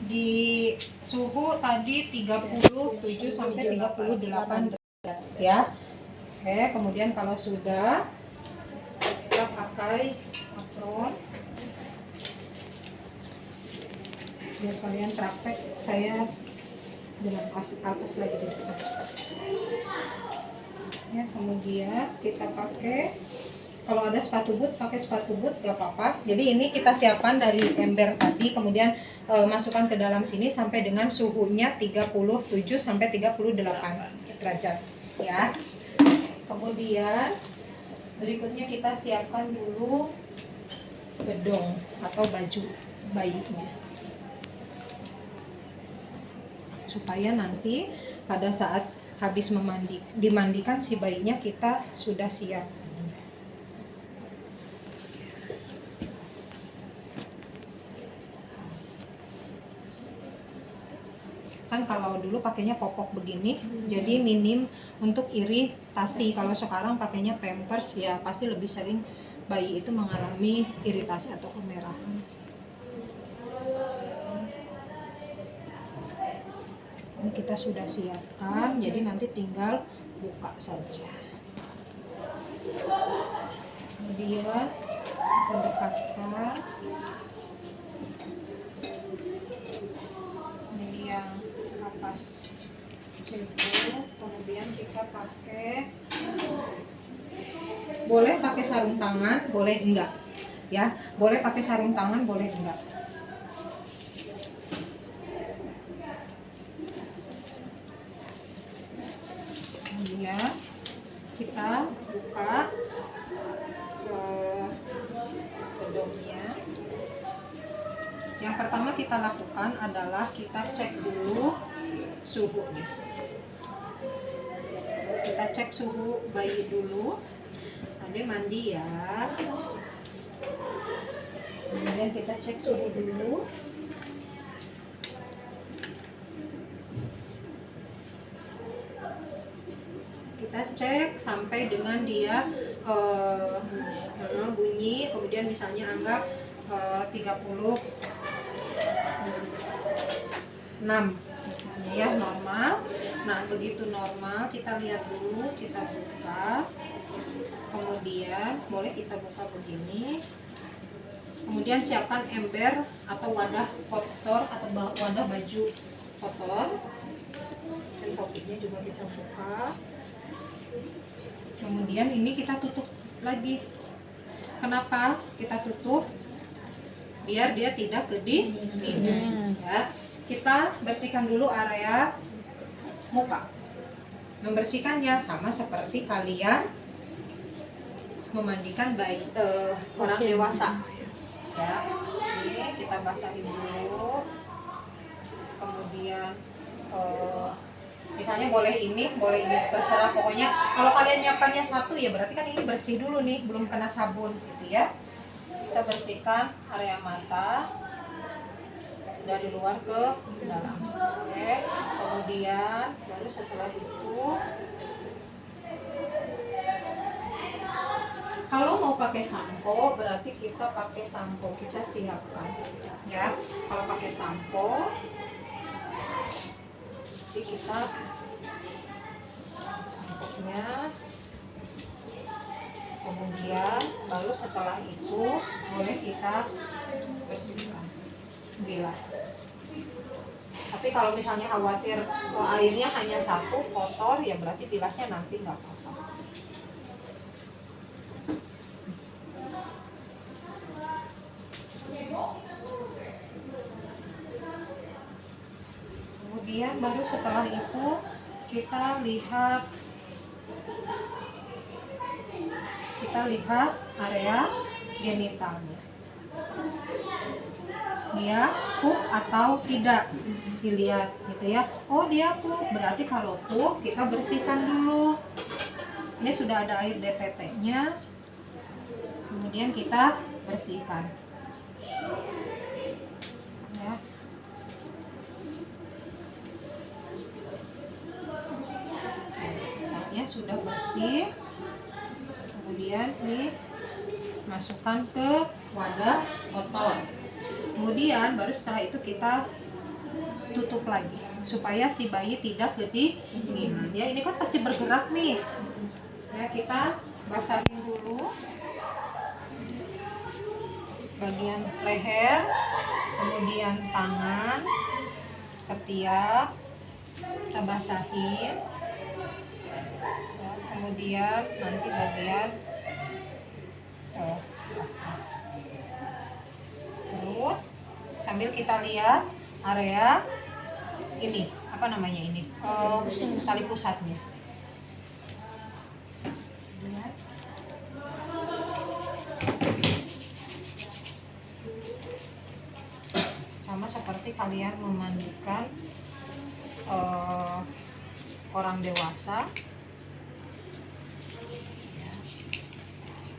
di suhu tadi 37 sampai 38 derajat ya. Oke, kemudian kalau sudah kita pakai apron. Biar kalian praktek, saya dengan alas lagi di depan. Ya, kemudian kita pakai, kalau ada sepatu boot pakai sepatu boot gak apa-apa. Jadi ini kita siapkan dari ember tadi, kemudian masukkan ke dalam sini sampai dengan suhunya 37 sampai 38 derajat ya. Kemudian berikutnya kita siapkan dulu bedong atau baju bayinya, supaya nanti pada saat habis dimandikan si bayinya kita sudah siap. Kan kalau dulu pakainya popok begini, jadi minim untuk iritasi. Kalau sekarang pakainya Pampers, ya pasti lebih sering bayi itu mengalami iritasi atau kemerahan. Ini kita sudah siapkan, jadi nanti tinggal buka saja. Kemudian kita dekatkan. Ini yang kapas jilbab. Kemudian kita pakai, boleh pakai sarung tangan, boleh enggak ya, boleh pakai sarung tangan, boleh enggak. Kemudian kita buka bedongnya. Yang pertama kita lakukan adalah kita cek dulu suhunya. Kita cek suhu bayi dulu. Ade mandi ya. Kemudian kita cek suhu dulu. Kita cek sampai dengan dia bunyi, kemudian misalnya anggap 36 misalnya ya, normal. Nah begitu normal kita lihat dulu, kita buka, kemudian boleh kita buka begini, kemudian siapkan ember atau wadah kotor atau wadah baju kotor, dan topiknya juga kita buka. Kemudian ini kita tutup lagi. Kenapa kita tutup? Biar dia tidak kedinginan ya. Kita bersihkan dulu area muka. Membersihkannya sama seperti kalian memandikan bayi orang dewasa ya. Ini kita basahin dulu. Kemudian misalnya boleh ini terserah, pokoknya kalau kalian nyiapkannya satu ya berarti kan ini bersih dulu nih, belum kena sabun gitu ya. Kita bersihkan area mata dari luar ke dalam. Oke. Kemudian baru setelah itu, kalau mau pakai sampo berarti kita pakai sampo, kita siapkan ya. Kalau pakai sampo, jadi kita samponya, kemudian baru setelah itu boleh kita bersihkan, bilas. Tapi kalau misalnya khawatir airnya hanya satu kotor, ya berarti bilasnya nanti nggak apa-apa. Kemudian baru setelah itu kita lihat area genitalnya, dia pup atau tidak, dilihat gitu ya. Oh dia pup, berarti kalau pup kita bersihkan dulu. Ini sudah ada air DPT-nya, kemudian kita bersihkan ya. Misalnya sudah bersih, kemudian dimasukkan ke wadah kotor. Kemudian baru setelah itu kita tutup lagi supaya si bayi tidak kedinginan ya. Ini kan pasti bergerak nih ya, kita basahin dulu bagian leher, kemudian tangan, ketiak kita basahin ya, kemudian nanti bagian perut, sambil kita lihat area ini apa namanya ini tali pusatnya. Lihat. Sama seperti kalian memandikan orang dewasa.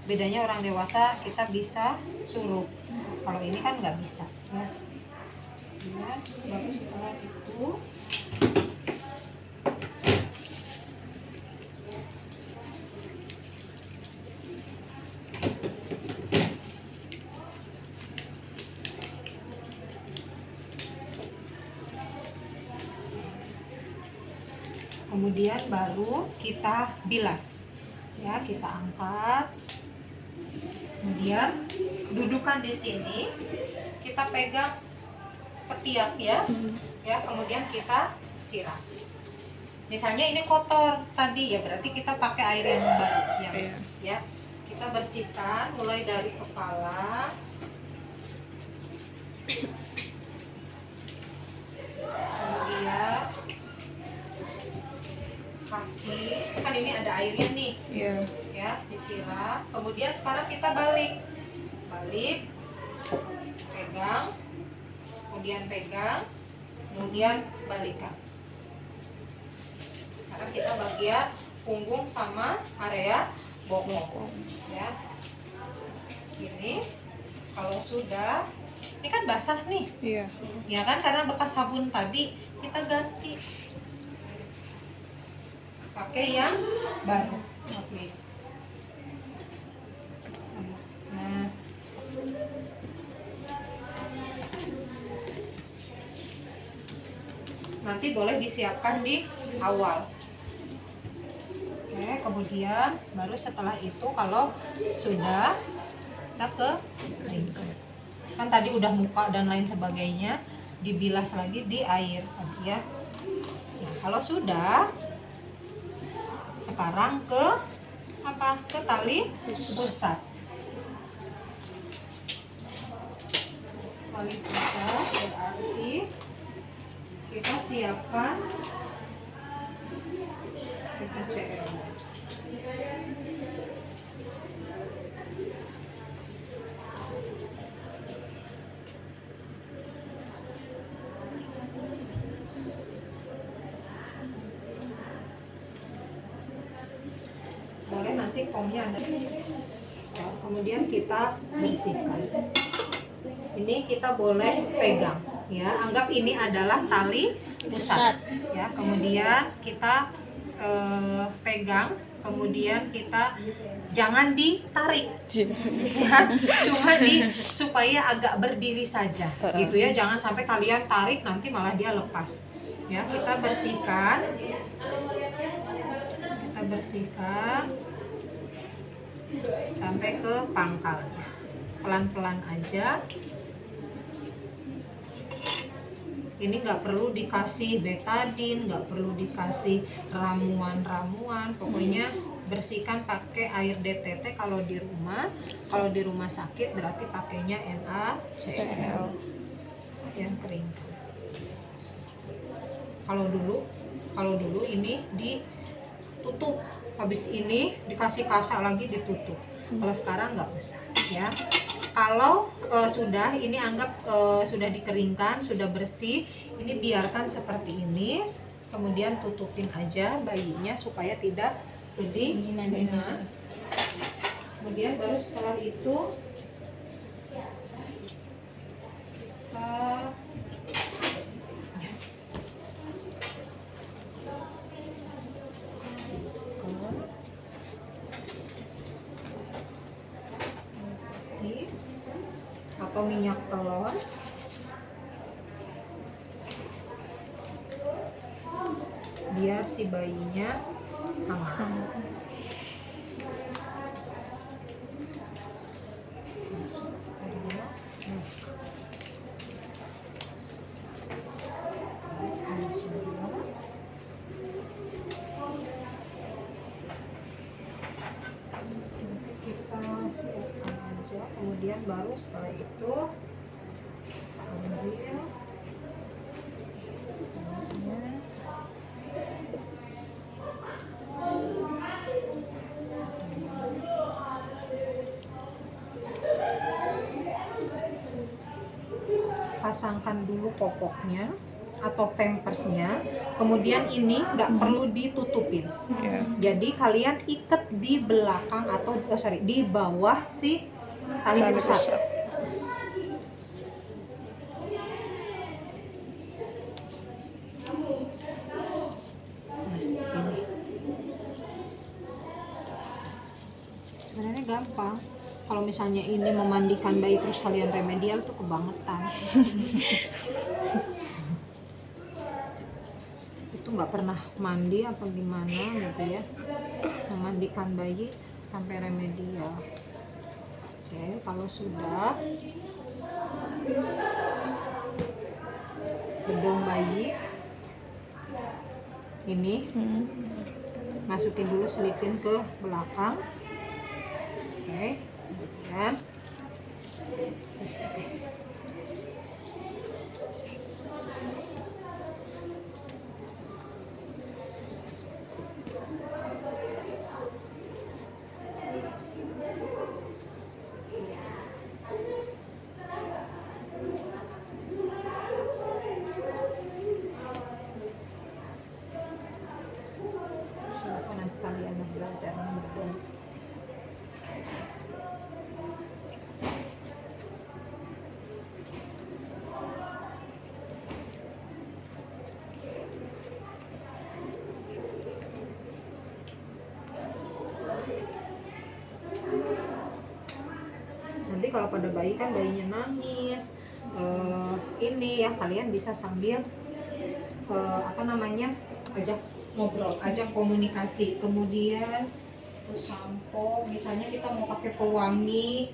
Bedanya orang dewasa kita bisa suruh, kalau ini kan nggak bisa ya. Ya, baru setelah itu kemudian baru kita bilas ya, kita angkat, kemudian dudukan di sini, kita pegang ketiak ya, kemudian kita siram. Misalnya ini kotor tadi ya, berarti kita pakai air yang baru yang bersih ya. Kita bersihkan mulai dari kepala, kemudian kaki, kan ini ada airnya nih ya, disiram. Kemudian sekarang kita balik, pegang, kemudian pegang, kemudian balikan. Sekarang kita bagian punggung sama area bokong ya. Ini kalau sudah, ini kan basah nih ya kan, karena bekas sabun tadi, kita ganti pakai yang baru, please. Nah, nanti boleh disiapkan di awal. Oke, kemudian baru setelah itu kalau sudah kita keringkan. Kan tadi udah muka dan lain sebagainya, dibilas lagi di air tadi ya. Nah, kalau sudah, sekarang ke apa? Ke tali pusat. Tali pusat berarti kita siapkan PPCL. Boleh nanti komnya ada. Ya, kemudian kita bersihkan. Ini kita boleh pegang ya, anggap ini adalah tali pusat ya. Kemudian kita pegang, kemudian kita jangan ditarik ya, cuma supaya agak berdiri saja gitu ya, jangan sampai kalian tarik nanti malah dia lepas ya. Kita bersihkan sampai ke pangkalnya, pelan-pelan aja. Ini nggak perlu dikasih betadin, nggak perlu dikasih ramuan-ramuan, pokoknya bersihkan pakai air DTT kalau di rumah. Kalau di rumah sakit berarti pakainya NaCl yang kering. Kalau dulu ini ditutup, habis ini dikasih kasak lagi ditutup. Kalau sekarang nggak usah ya. Kalau sudah, ini anggap sudah dikeringkan, sudah bersih, ini biarkan seperti ini, kemudian tutupin aja bayinya supaya tidak kedinginan. Kemudian baru setelah itu kita atau minyak telur biar si bayinya hangat. Masuk area. Kita siapkan aja, kemudian baru setelah itu ambil pasangkan dulu popoknya atau pampersnya, kemudian ini nggak perlu ditutupin. Jadi kalian ikat di belakang atau di bawah si tali pusat. Ini sebenarnya gampang. Kalau misalnya ini memandikan bayi terus kalian remedial tuh kebangetan. Itu nggak pernah mandi apa gimana gitu ya, memandikan bayi sampai remedial. Oke, kalau sudah bedong bayi ini masukin dulu, selipin ke belakang. Oke, kemudian silakan nanti kalian belajar bedong. Nanti kalau pada bayi kan bayinya nangis, ini ya kalian bisa sambil ajak ngobrol, ajak komunikasi. Kemudian sampo, misalnya kita mau pakai pewangi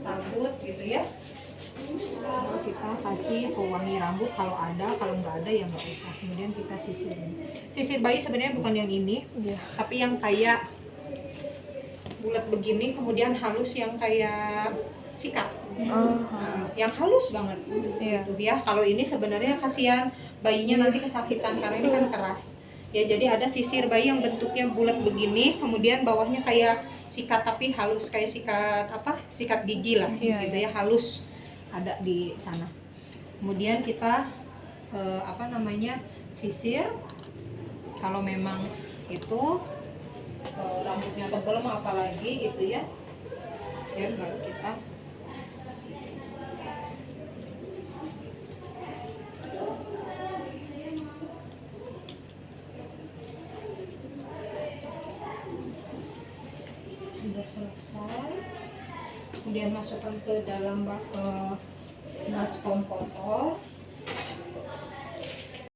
rambut gitu ya, kita kasih pewangi rambut kalau ada, kalau nggak ada ya nggak usah. Kemudian kita sisir bayi sebenarnya bukan yang ini, tapi yang kayak bulat begini, kemudian halus yang kayak sikat, yang halus banget gitu ya. Kalau ini sebenarnya kasihan bayinya nanti kesakitan karena ini kan keras ya. Jadi ada sisir bayi yang bentuknya bulat begini, kemudian bawahnya kayak sikat tapi halus, kayak sikat gigi lah gitu ya, halus ada di sana. Kemudian kita sisir. Kalau memang itu rambutnya tebal mau apalagi gitu ya, dan baru kita sudah selesai. Kemudian masukkan ke dalam baskom kotor.